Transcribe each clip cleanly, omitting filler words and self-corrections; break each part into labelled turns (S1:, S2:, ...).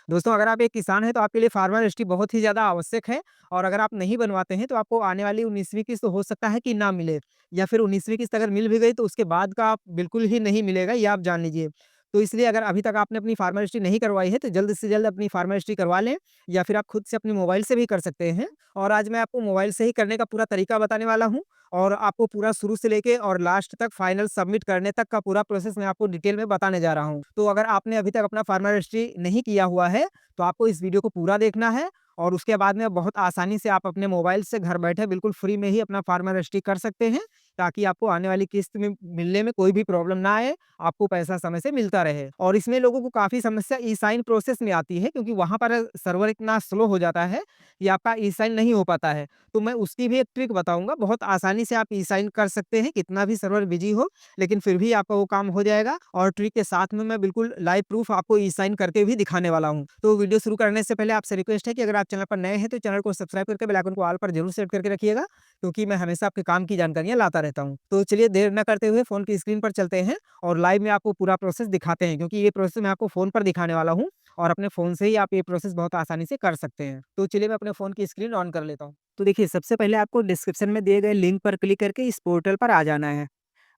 S1: दोस्तों, अगर आप एक किसान हैं तो आपके लिए फार्मर रजिस्ट्री बहुत ही ज़्यादा आवश्यक है और अगर आप नहीं बनवाते हैं तो आपको आने वाली 19वीं किस्त हो सकता है कि ना मिले या फिर 19वीं किस्त अगर मिल भी गई तो उसके बाद का आप बिल्कुल ही नहीं मिलेगा, ये आप जान लीजिए। तो इसलिए अगर अभी तक आपने अपनी फार्मर रजिस्ट्री नहीं करवाई है तो जल्द से जल्द अपनी फार्मर रजिस्ट्री करवा लें या फिर आप खुद से अपने मोबाइल से भी कर सकते हैं। और आज मैं आपको मोबाइल से ही करने का पूरा तरीका बताने वाला हूँ और आपको पूरा शुरू से लेके और लास्ट तक फाइनल सबमिट करने तक का पूरा प्रोसेस मैं आपको डिटेल में बताने जा रहा हूँ। तो अगर आपने अभी तक अपना फार्मर रजिस्ट्री नहीं किया हुआ है, तो आपको इस वीडियो को पूरा देखना है और उसके बाद में बहुत आसानी से आप अपने मोबाइल से घर बैठे बिल्कुल फ्री में ही अपना फार्मर रजिस्ट्री कर सकते हैं, ताकि आपको आने वाली किस्त में मिलने में कोई भी प्रॉब्लम ना आए, आपको पैसा समय से मिलता रहे। और इसमें लोगों को काफ़ी समस्या ई-साइन प्रोसेस में आती है क्योंकि वहाँ पर सर्वर इतना स्लो हो जाता है, कि आपका ई-साइन नहीं हो पाता है। तो मैं उसकी भी एक ट्रिक बताऊँगा, बहुत आसानी से आप ई-साइन कर सकते हैं, कितना भी सर्वर बिज़ी हो, लेकिन फिर भी आपका वो काम हो जाएगा और ट्रिक के साथ में मैं बिल्कुल लाइव प्रूफ आपको ई-साइन करके भी दिखाने वाला हूँ। तो वीडियो शुरू करने से पहले आपसे रिक्वेस्ट है कि अगर आप चैनल पर नए हैं, तो चैनल को सब्सक्राइब करके बेल आइकन को ऑल पर ज़रूर सेट करके रखिएगा, क्योंकि मैं हमेशा आपके काम की जानकारियाँ लाता रहता हूँ। तो चलिए देर ना करते हुए फ़ोन की स्क्रीन पर चलते हैं और लाइव में आपको पूरा प्रोसेस दिखाते हैं, क्योंकि ये प्रोसेस मैं आपको फ़ोन पर दिखाने वाला हूँ और अपने फ़ोन से ही आप ये प्रोसेस बहुत आसानी से कर सकते हैं। तो चलिए मैं अपने फ़ोन की स्क्रीन ऑन कर लेता हूँ। तो देखिए, सबसे पहले आपको डिस्क्रिप्शन में दिए गए लिंक पर क्लिक करके इस पोर्टल पर आ जाना है।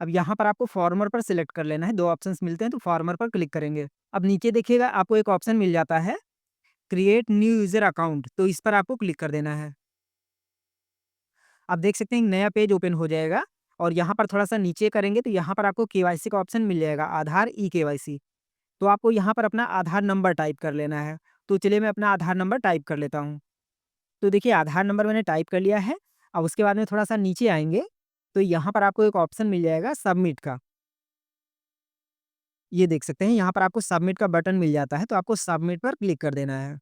S1: अब यहाँ पर आपको फार्मर पर सिलेक्ट कर लेना है, 2 ऑप्शंस मिलते हैं तो फार्मर पर क्लिक करेंगे। अब नीचे देखिएगा आपको एक ऑप्शन मिल जाता है क्रिएट न्यू यूज़र अकाउंट, तो इस पर आपको क्लिक कर देना है। आप देख सकते हैं एक नया पेज ओपन हो जाएगा और यहाँ पर थोड़ा-सा नीचे करेंगे तो यहाँ पर आपको केवाईसी का ऑप्शन मिल जाएगा, आधार ई-केवाईसी। तो आपको यहाँ पर अपना आधार नंबर टाइप कर लेना है। तो चलिए मैं अपना आधार नंबर टाइप कर लेता हूँ। तो देखिए, आधार नंबर मैंने टाइप कर लिया है। अब उसके बाद में थोड़ा-सा नीचे आएँगे, तो यहाँ पर आपको एक ऑप्शन मिल जाएगा सबमिट का। ये देख सकते हैं यहाँ पर आपको सबमिट का बटन मिल जाता है, तो आपको सबमिट पर क्लिक कर देना है।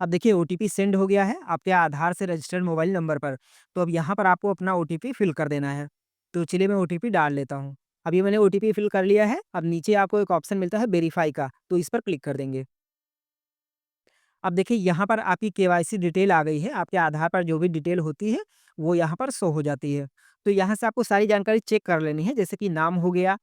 S1: अब देखिए ओटीपी सेंड हो गया है आपके आधार से रजिस्टर्ड मोबाइल नंबर पर। तो अब यहाँ पर आपको अपना ओटीपी फिल कर देना है। तो चलिए मैं ओटीपी डाल लेता हूँ। अब ये मैंने ओटीपी फिल कर लिया है। अब नीचे आपको एक ऑप्शन मिलता है वेरीफाई का, तो इस पर क्लिक कर देंगे। अब देखिए यहाँ पर आपकी केवाईसी डिटेल आ गई है। आपके आधार पर जो भी डिटेल होती है, वो यहाँ पर शो हो जाती है। तो यहाँ से आपको सारी जानकारी चेक कर लेनी है, जैसे कि नाम हो गया,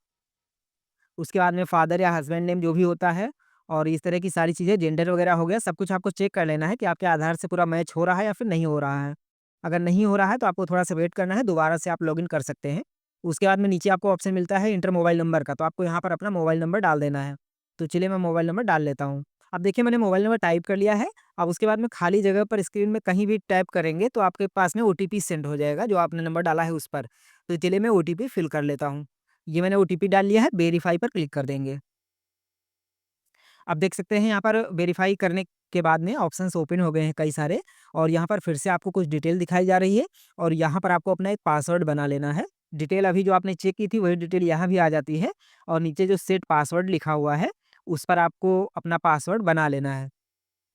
S1: उसके बाद में फादर या हस्बैंड नेम जो भी होता है और इस तरह की सारी चीज़ें, जेंडर वगैरह हो गया, सब कुछ आपको चेक कर लेना है कि आपके आधार से पूरा मैच हो रहा है या फिर नहीं हो रहा है। अगर नहीं हो रहा है तो आपको थोड़ा-सा वेट करना है, दोबारा से आप लॉगिन कर सकते हैं। उसके बाद में नीचे आपको ऑप्शन मिलता है इंटर मोबाइल नंबर का, तो आपको यहाँ पर अपना मोबाइल नंबर डाल देना है। तो चलिए मैं मोबाइल नंबर डाल लेता हूँ। अब देखिए मैंने मोबाइल नंबर टाइप कर लिया है। अब उसके बाद में खाली जगह पर स्क्रीन में कहीं भी टैप करेंगे तो आपके पास में ओटीपी सेंड हो जाएगा, जो आपने नंबर डाला है उस पर। तो चलिए मैं ओटीपी फिल कर लेता हूँ। ये मैंने ओटीपी डाल लिया है, वेरीफाई पर क्लिक कर देंगे। आप देख सकते हैं यहाँ पर वेरीफाई करने के बाद में ऑप्शंस ओपन हो गए हैं कई सारे और यहाँ पर फिर से आपको कुछ डिटेल दिखाई जा रही है और यहाँ पर आपको अपना एक पासवर्ड बना लेना है। डिटेल अभी जो आपने चेक की थी वही डिटेल यहाँ भी आ जाती है और नीचे जो सेट पासवर्ड लिखा हुआ है उस पर आपको अपना पासवर्ड बना लेना है।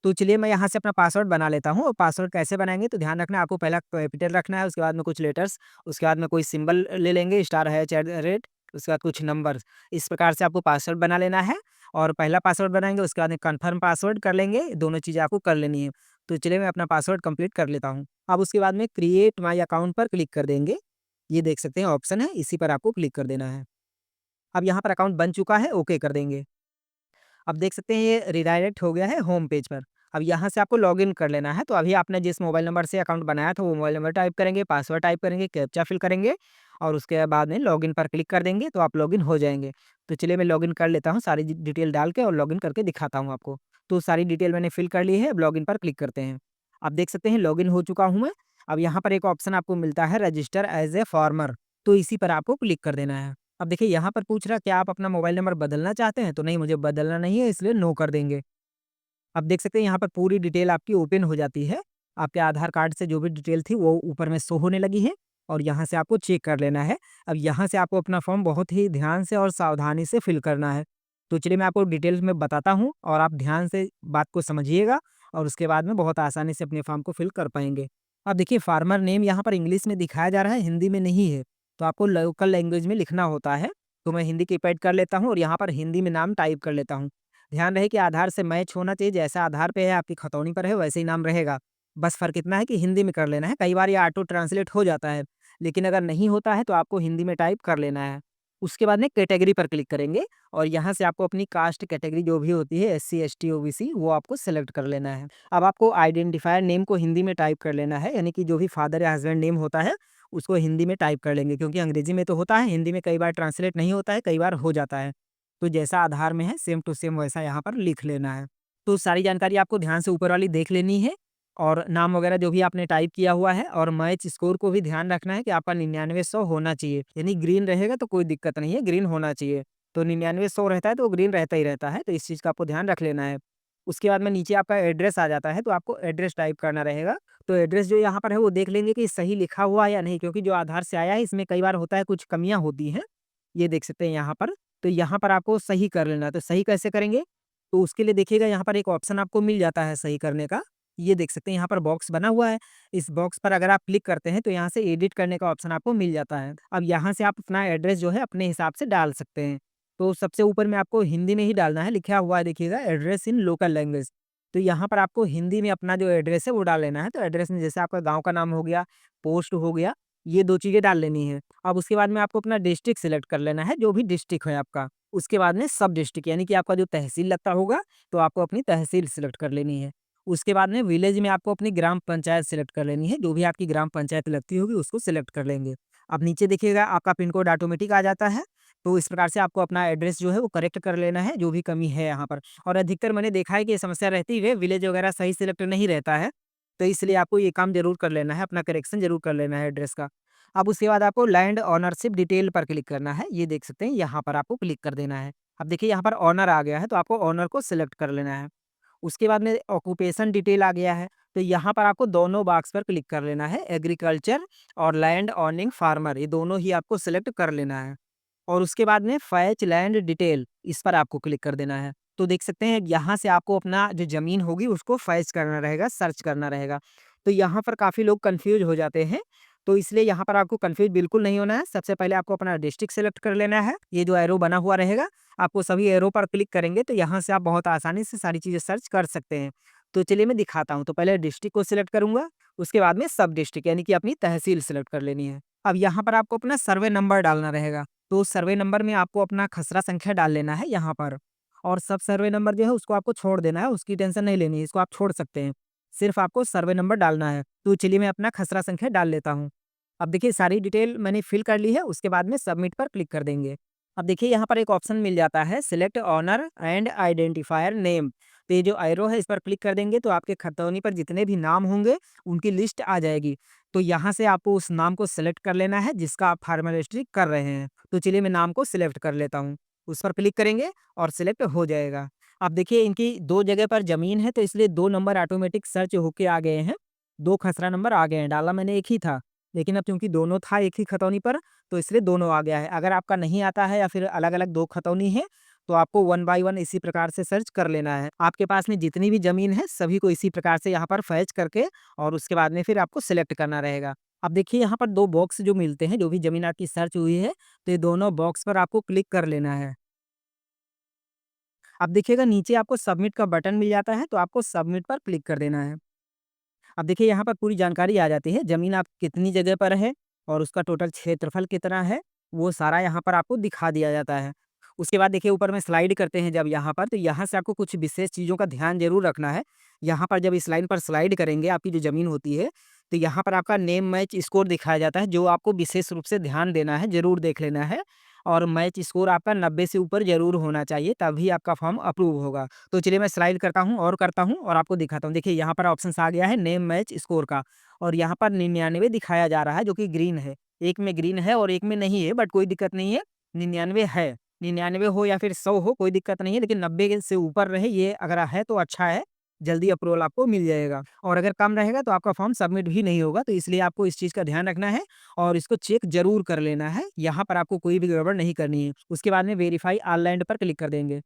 S1: तो चलिए मैं यहाँ से अपना पासवर्ड बना लेता हूँ और पासवर्ड कैसे बनाएँगे तो ध्यान रखना आपको पहला कैपिटल रखना है, उसके बाद में कुछ लेटर्स, उसके बाद में कोई सिंबल ले लेंगे star hatch at the rate, उसके बाद कुछ नंबर्स। इस प्रकार से आपको पासवर्ड बना लेना है और पहला पासवर्ड बनाएँगे उसके बाद में कन्फर्म पासवर्ड कर लेंगे, दोनों चीज़ें आपको कर लेनी है। तो चलिए मैं अपना पासवर्ड कंप्लीट कर लेता हूँ। अब उसके बाद में क्रिएट माय अकाउंट पर क्लिक कर देंगे। ये देख सकते हैं ऑप्शन है, इसी पर आपको क्लिक कर देना है। अब यहाँ पर अकाउंट बन चुका है, ओके कर देंगे। अब देख सकते हैं ये रिडायरेक्ट हो गया है होम पेज पर। अब यहाँ से आपको लॉगिन कर लेना है, तो अभी आपने जिस मोबाइल नंबर से अकाउंट बनाया था वो मोबाइल नंबर टाइप करेंगे, पासवर्ड टाइप करेंगे, कैप्चा फिल करेंगे और उसके बाद में लॉगिन पर क्लिक कर देंगे तो आप लॉगिन हो जाएँगे। तो चलिए मैं लॉगिन कर लेता हूँ, सारी डिटेल डाल के और लॉगिन करके दिखाता हूँ आपको। तो सारी डिटेल मैंने फिल कर ली है, अब लॉगिन पर क्लिक करते हैं। आप देख सकते हैं लॉगिन हो चुका हूँ मैं। अब यहाँ पर एक ऑप्शन आपको मिलता है रजिस्टर एज़ ए फार्मर, तो इसी पर आपको क्लिक कर देना है। अब देखिए यहाँ पर पूछ रहा है क्या आप अपना मोबाइल नंबर बदलना चाहते हैं? तो नहीं, मुझे बदलना नहीं है, इसलिए नो कर देंगे। अब देख सकते हैं यहाँ पर पूरी डिटेल आपकी ओपन हो जाती है। आपके आधार कार्ड से जो भी डिटेल थी वो ऊपर में शो होने लगी है और यहाँ से आपको चेक कर लेना है। अब यहाँ से आपको अपना फॉर्म बहुत ही ध्यान से और सावधानी से फिल करना है। तो चलिए मैं आपको डिटेल्स में बताता हूँ और आप ध्यान से बात को समझिएगा और उसके बाद में बहुत आसानी से अपने फॉर्म को फिल कर पाएँगे। अब देखिए फार्मर नेम यहाँ पर इंग्लिश में दिखाया जा रहा है, हिंदी में नहीं है। तो आपको लोकल लैंग्वेज में लिखना होता है। तो मैं हिंदी कीपैड कर लेता हूँ और यहाँ पर हिंदी में नाम टाइप कर लेता हूँ। ध्यान रहे कि आधार से मैच होना चाहिए, जैसा आधार पे है आपकी खतौनी पर है वैसे ही नाम रहेगा। बस फ़र्क इतना है कि हिंदी में कर लेना है, कई बार ये ऑटो ट्रांसलेट हो जाता है, लेकिन अगर नहीं होता है तो आपको हिंदी में टाइप कर लेना है। उसके बाद में कैटेगरी पर क्लिक करेंगे और यहाँ से आपको अपनी कास्ट कैटेगरी जो भी होती है एससी, एसटी, ओबीसी वो आपको सेलेक्ट कर लेना है। अब आपको आइडेंटिफायर नेम को हिंदी में टाइप कर लेना है, यानी कि जो भी फादर या हस्बैंड नेम होता है उसको हिंदी में टाइप कर लेंगे, क्योंकि अंग्रेजी में तो होता है, हिंदी में कई बार ट्रांसलेट नहीं होता है, कई बार हो जाता है। तो जैसा आधार में है सेम टू सेम वैसा यहाँ पर लिख लेना है। तो सारी जानकारी आपको ध्यान से ऊपर वाली देख लेनी है और नाम वगैरह जो भी आपने टाइप किया हुआ है, और मैच स्कोर को भी ध्यान रखना है कि आपका 99-100 होना चाहिए, यानी ग्रीन रहेगा तो कोई दिक्कत नहीं है, ग्रीन होना चाहिए। तो 99-100 रहता है तो ग्रीन रहता ही रहता है, तो इस चीज़ का आपको ध्यान रख लेना है। उसके बाद में नीचे आपका एड्रेस आ जाता है, तो आपको एड्रेस टाइप करना रहेगा। तो एड्रेस जो यहाँ पर है वो देख लेंगे कि सही लिखा हुआ है या नहीं, क्योंकि जो आधार से आया है इसमें कई बार होता है कुछ कमियाँ होती हैं, ये देख सकते हैं यहाँ पर। तो यहाँ पर आपको सही कर लेना है, तो सही कैसे करेंगे? तो उसके लिए देखिएगा यहाँ पर एक ऑप्शन आपको मिल जाता है सही करने का। ये देख सकते हैं यहाँ पर बॉक्स बना हुआ है। इस बॉक्स पर अगर आप क्लिक करते हैं तो यहाँ से एडिट करने का ऑप्शन आपको मिल जाता है। अब यहाँ से आप अपना एड्रेस जो है अपने हिसाब से डाल सकते हैं। तो सबसे ऊपर में आपको हिंदी में ही डालना है, लिखा हुआ है देखिएगा एड्रेस इन लोकल लैंग्वेज। तो यहाँ पर आपको हिंदी में अपना जो एड्रेस है वो डाल लेना है। तो एड्रेस में जैसे आपका गाँव का नाम हो गया, पोस्ट हो गया, ये 2 चीज़ें डाल लेनी है। अब उसके बाद में आपको अपना डिस्ट्रिक्ट सिलेक्ट कर लेना है, जो भी डिस्ट्रिक्ट है आपका। उसके बाद में सब डिस्ट्रिक्ट, यानी कि आपका जो तहसील लगता होगा, तो आपको अपनी तहसील सिलेक्ट कर लेनी है। उसके बाद में विलेज में आपको अपनी ग्राम पंचायत सिलेक्ट कर लेनी है, जो भी आपकी ग्राम पंचायत लगती होगी उसको सिलेक्ट कर लेंगे। अब नीचे देखिएगा आपका पिन कोड ऑटोमेटिक आ जाता है, तो इस प्रकार से आपको अपना एड्रेस जो है वो करेक्ट कर लेना है, जो भी कमी है यहाँ पर। और अधिकतर मैंने देखा है कि ये समस्या रहती है, विलेज वगैरह सही सिलेक्ट नहीं रहता है, तो इसलिए आपको ये काम ज़रूर कर लेना है, अपना करेक्शन ज़रूर कर लेना है एड्रेस का। अब उसके बाद आपको लैंड ओनरशिप डिटेल पर क्लिक करना है, ये देख सकते हैं यहाँ पर आपको क्लिक कर देना है। अब देखिए यहाँ पर ओनर आ गया है, तो आपको ओनर को सिलेक्ट कर लेना है। उसके बाद में ऑक्यूपेशन डिटेल आ गया है, तो यहाँ पर आपको दोनों बॉक्स पर क्लिक कर लेना है, एग्रीकल्चर और लैंड ओनिंग फार्मर, ये दोनों ही आपको सिलेक्ट कर लेना है। और उसके बाद में फैच लैंड डिटेल, इस पर आपको क्लिक कर देना है। तो देख सकते हैं यहाँ से आपको अपना जो ज़मीन होगी उसको फैच करना रहेगा, सर्च करना रहेगा। तो यहाँ पर काफ़ी लोग कन्फ्यूज़ हो जाते हैं, तो इसलिए यहाँ पर आपको कन्फ्यूज़ बिल्कुल नहीं होना है। सबसे पहले आपको अपना डिस्ट्रिक्ट सेलेक्ट कर लेना है, ये जो एरो बना हुआ रहेगा, आपको सभी एरो पर क्लिक करेंगे तो यहाँ से आप बहुत आसानी से सारी चीज़ें सर्च कर सकते हैं। तो चलिए मैं दिखाता हूँ, तो पहले डिस्ट्रिक्ट को सिलेक्ट करूँगा, उसके बाद में सब डिस्ट्रिक्ट यानी कि अपनी तहसील सेलेक्ट कर लेनी है। अब यहाँ पर आपको अपना सर्वे नंबर डालना रहेगा। तो सर्वे नंबर में आपको अपना खसरा संख्या डाल लेना है यहाँ पर, और सब सर्वे नंबर जो है उसको आपको छोड़ देना है, उसकी टेंशन नहीं लेनी है, इसको आप छोड़ सकते हैं। सिर्फ आपको सर्वे नंबर डालना है। तो चलिए मैं अपना खसरा संख्या डाल लेता हूँ। अब देखिए सारी डिटेल मैंने फिल कर ली है, उसके बाद में सबमिट पर क्लिक कर देंगे। अब देखिए यहाँ पर एक ऑप्शन मिल जाता है select owner and identifier name. तो ये जो एरो है इस पर क्लिक कर देंगे तो आपके खतौनी पर जितने भी नाम होंगे उनकी लिस्ट आ जाएगी। तो यहाँ से आपको उस नाम को सिलेक्ट कर लेना है जिसका आप फार्मल हिस्ट्री कर रहे हैं। तो चलिए मैं नाम को सिलेक्ट कर लेता हूँ, उस पर क्लिक करेंगे और सिलेक्ट हो जाएगा। अब देखिए इनकी 2 जगह पर ज़मीन है, तो इसलिए 2 नंबर ऑटोमेटिक सर्च होके आ गए हैं, 2 खसरा नंबर आ गए हैं, डाला मैंने एक ही था, लेकिन अब चूँकि दोनों था एक ही खतौनी पर, तो इसलिए दोनों आ गया है। अगर आपका नहीं आता है या फिर अलग-अलग 2 खतौनी है, तो आपको वन बाय वन इसी प्रकार से सर्च कर लेना है। आपके पास में जितनी भी ज़मीन है, सभी को इसी प्रकार से यहाँ पर फैच करके और उसके बाद में फिर आपको सिलेक्ट करना रहेगा। अब देखिए यहाँ पर 2 बॉक्स जो मिलते हैं, जो भी ज़मीन आपकी सर्च हुई है, तो ये दोनों बॉक्स पर आपको क्लिक कर लेना है। अब देखिएगा नीचे आपको सबमिट का बटन मिल जाता है, तो आपको सबमिट पर क्लिक कर देना है। अब देखिए यहाँ पर पूरी जानकारी आ जाती है, ज़मीन आप कितनी जगह पर है और उसका टोटल क्षेत्रफल कितना है, वो सारा यहाँ पर आपको दिखा दिया जाता है। उसके बाद देखिए ऊपर में स्लाइड करते हैं जब यहाँ पर, तो यहाँ से आपको कुछ विशेष चीज़ों का ध्यान ज़रूर रखना है। यहाँ पर जब इस लाइन पर स्लाइड करेंगे, आपकी जो ज़मीन होती है, तो यहाँ पर आपका नेम मैच स्कोर दिखाया जाता है, जो आपको विशेष रूप से ध्यान देना है, ज़रूर देख लेना है। और मैच स्कोर आपका 90 से ऊपर ज़रूर होना चाहिए, तभी आपका फॉर्म अप्रूव होगा। तो चलिए मैं स्लाइड करता हूँ और करता हूँ और आपको दिखाता हूँ। देखिए यहाँ पर ऑप्शंस आ गया है नेम मैच स्कोर का, और यहाँ पर 99 दिखाया जा रहा है जो कि ग्रीन है। एक में ग्रीन है और एक में नहीं है, बट कोई दिक्कत नहीं है, 99 है। 99 हो या फिर 100 हो कोई दिक्कत नहीं है, लेकिन 90 के से ऊपर रहे, ये अगर है तो अच्छा है, जल्दी अप्रूवल आपको मिल जाएगा। और अगर कम रहेगा तो आपका फॉर्म सबमिट भी नहीं होगा, तो इसलिए आपको इस चीज़ का ध्यान रखना है और इसको चेक ज़रूर कर लेना है। यहाँ पर आपको कोई भी गड़बड़ नहीं करनी है। उसके बाद में वेरीफाई ऑल लैंड पर क्लिक कर देंगे।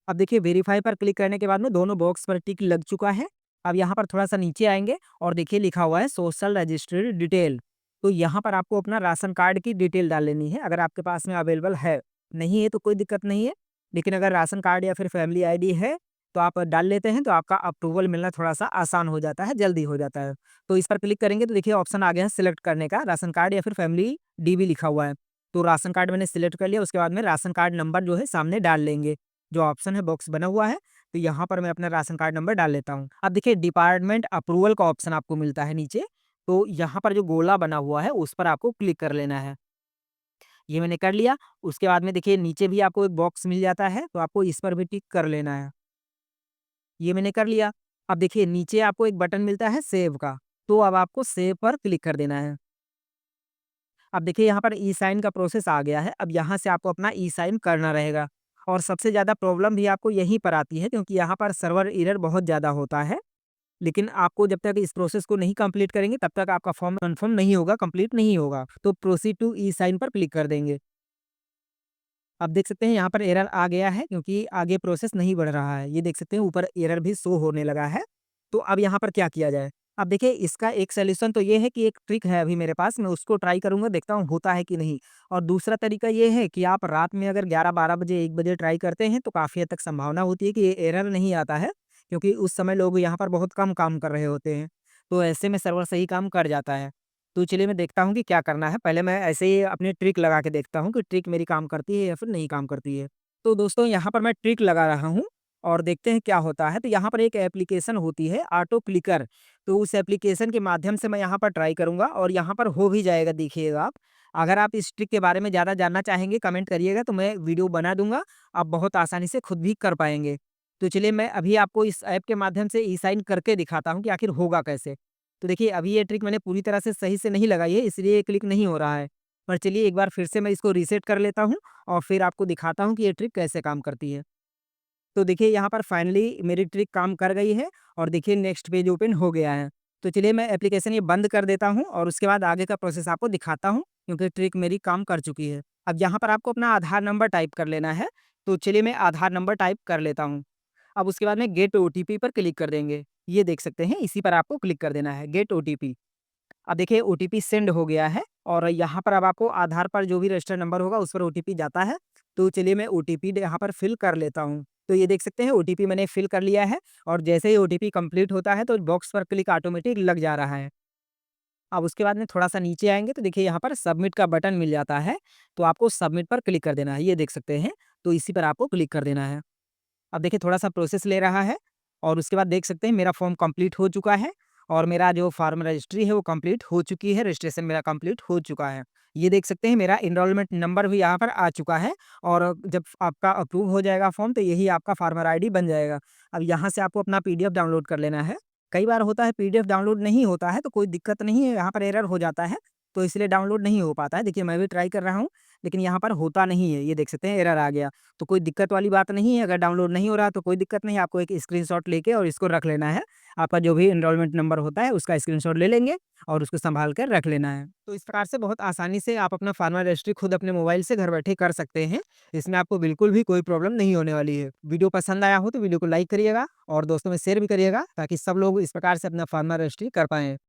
S1: अब देखिए वेरीफाई पर क्लिक करने के बाद में दोनों बॉक्स पर टिक लग चुका है। अब यहाँ पर थोड़ा-सा नीचे आएँगे और देखिए लिखा हुआ है सोशल रजिस्ट्री डिटेल। तो यहाँ पर आपको अपना राशन कार्ड की डिटेल डाल लेनी है, अगर आपके पास में अवेलेबल है। नहीं है तो कोई दिक्कत नहीं है, लेकिन अगर राशन कार्ड या फिर फैमिली आईडी है, तो आप डाल लेते हैं, तो आपका अप्रूवल मिलना थोड़ा-सा आसान हो जाता है, जल्दी हो जाता है। तो इस पर क्लिक करेंगे तो देखिए ऑप्शन आ गया है सिलेक्ट करने का, राशन कार्ड या फिर फैमिली डीबी लिखा हुआ है। तो राशन कार्ड मैंने सिलेक्ट कर लिया, उसके बाद में राशन कार्ड नंबर जो है सामने डाल लेंगे। जो ऑप्शन है बॉक्स बना हुआ है, तो यहाँ पर मैं अपना राशन कार्ड नंबर डाल लेता हूँ। अब देखिए डिपार्टमेंट अप्रूवल का ऑप्शन आपको मिलता है नीचे, तो यहाँ पर जो गोला बना हुआ है उस पर आपको क्लिक कर लेना है। ये मैंने कर लिया, उसके बाद में देखिए नीचे भी आपको एक बॉक्स मिल जाता है, तो आपको इस पर भी टिक कर लेना है। ये मैंने कर लिया। अब देखिए नीचे आपको एक बटन मिलता है सेव का, तो अब आपको सेव पर क्लिक कर देना है। अब देखिए यहाँ पर ई साइन का प्रोसेस आ गया है, अब यहाँ से आपको अपना ई साइन करना रहेगा। और सबसे ज़्यादा प्रॉब्लम भी आपको यहीं पर आती है, क्योंकि यहाँ पर सर्वर एरर बहुत ज़्यादा होता है। लेकिन आपको जब तक इस प्रोसेस को नहीं कंप्लीट करेंगे तब तक आपका फॉर्म कन्फर्म नहीं होगा, कंप्लीट नहीं होगा। तो प्रोसीड टू ई साइन पर क्लिक कर देंगे। आप देख सकते हैं यहाँ पर एरर आ गया है, क्योंकि आगे प्रोसेस नहीं बढ़ रहा है। ये देख सकते हैं ऊपर एरर भी शो होने लगा है। तो अब यहाँ पर क्या किया जाए? अब देखिए इसका एक सॉल्यूशन तो ये है कि एक ट्रिक है अभी मेरे पास, मैं उसको ट्राई करूँगा, देखता हूँ होता है कि नहीं। और दूसरा तरीका ये है कि आप रात में अगर 11-12 बजे, 1 बजे ट्राई करते हैं तो काफ़ी हद तक संभावना होती है कि ये एरर नहीं आता है, क्योंकि उस समय लोग यहाँ पर बहुत कम काम कर रहे होते हैं। तो ऐसे में सर्वर सही काम कर जाता है। तो चलिए मैं देखता हूँ कि क्या करना है। पहले मैं ऐसे ही अपनी ट्रिक लगा के देखता हूँ कि ट्रिक मेरी काम करती है या फिर नहीं काम करती है। तो दोस्तों यहाँ पर मैं ट्रिक लगा रहा हूँ और देखते हैं क्या होता है। तो यहाँ पर एक एप्लीकेशन होती है ऑटो क्लिकर, तो उस एप्लीकेशन के माध्यम से मैं यहाँ पर ट्राई करूँगा और यहाँ पर हो भी जाएगा, देखिएगा आप। अगर आप इस ट्रिक के बारे में ज़्यादा जानना चाहेंगे कमेंट करिएगा, तो मैं वीडियो बना दूँगा, आप बहुत आसानी से खुद भी कर पाएँगे। तो चलिए मैं अभी आपको इस ऐप के माध्यम से ई साइन करके दिखाता हूँ कि आखिर होगा कैसे। तो देखिए अभी ये ट्रिक मैंने पूरी तरह से सही से नहीं लगाई है, इसलिए ये क्लिक नहीं हो रहा है। पर चलिए एक बार फिर से मैं इसको रीसेट कर लेता हूँ और फिर आपको दिखाता हूँ कि ये ट्रिक कैसे काम करती है। तो देखिए यहाँ पर फाइनली मेरी ट्रिक काम कर गई है और देखिए नेक्स्ट पेज ओपन हो गया है। तो चलिए मैं एप्लीकेशन ये बंद कर देता हूँ और उसके बाद आगे का प्रोसेस आपको दिखाता हूँ, क्योंकि ट्रिक मेरी काम कर चुकी है। अब यहाँ पर आपको अपना आधार नंबर टाइप कर लेना है। तो चलिए मैं आधार नंबर टाइप कर लेता हूँ। अब उसके बाद में गेट ओटीपी पर क्लिक कर देंगे। ये देख सकते हैं इसी पर आपको क्लिक कर देना है, गेट ओटीपी। अब देखिए ओटीपी सेंड हो गया है और यहाँ पर अब आपको आधार पर जो भी रजिस्टर्ड नंबर होगा उस पर ओटीपी जाता है। तो चलिए मैं ओटीपी यहाँ पर फिल कर लेता हूँ। तो ये देख सकते हैं ओटीपी मैंने फिल कर लिया है और जैसे ही ओटीपी कंप्लीट होता है तो बॉक्स पर क्लिक ऑटोमेटिक लग जा रहा है। अब उसके बाद में थोड़ा-सा नीचे आएँगे तो देखिए यहाँ पर सबमिट का बटन मिल जाता है, तो आपको सबमिट पर क्लिक कर देना है। ये देख सकते हैं, तो इसी पर आपको क्लिक कर देना है। अब देखिए थोड़ा-सा प्रोसेस ले रहा है और उसके बाद देख सकते हैं मेरा फॉर्म कंप्लीट हो चुका है और मेरा जो फार्म रजिस्ट्री है वो कंप्लीट हो चुकी है, रजिस्ट्रेशन मेरा कंप्लीट हो चुका है। ये देख सकते हैं मेरा एनरोलमेंट नंबर भी यहाँ पर आ चुका है और जब आपका अप्रूव हो जाएगा फॉर्म तो यही आपका फार्मर आईडी बन जाएगा। अब यहाँ से आपको अपना पीडीएफ डाउनलोड कर लेना है। कई बार होता है पीडीएफ डाउनलोड नहीं होता है तो कोई दिक्कत नहीं है, यहाँ पर एरर हो जाता है, तो इसलिए डाउनलोड नहीं हो पाता है। देखिए मैं भी ट्राई कर रहा हूँ, लेकिन यहाँ पर होता नहीं है। ये देख सकते हैं एरर आ गया। तो कोई दिक्कत वाली बात नहीं है, अगर डाउनलोड नहीं हो रहा तो कोई दिक्कत नहीं है, आपको एक स्क्रीनशॉट लेके और इसको रख लेना है। आपका जो भी एनरोलमेंट नंबर होता है उसका स्क्रीनशॉट ले लेंगे और उसको सँभाल कर रख लेना है। तो इस प्रकार से बहुत आसानी से आप अपना फार्मर रजिस्ट्री खुद अपने मोबाइल से घर बैठे कर सकते हैं। इसमें आपको बिल्कुल भी कोई प्रॉब्लम नहीं होने वाली है। वीडियो पसंद आया हो तो वीडियो को लाइक करिएगा और दोस्तों में शेयर भी करिएगा, ताकि सब लोग इस प्रकार से अपना फार्मर रजिस्ट्री कर पाएँ।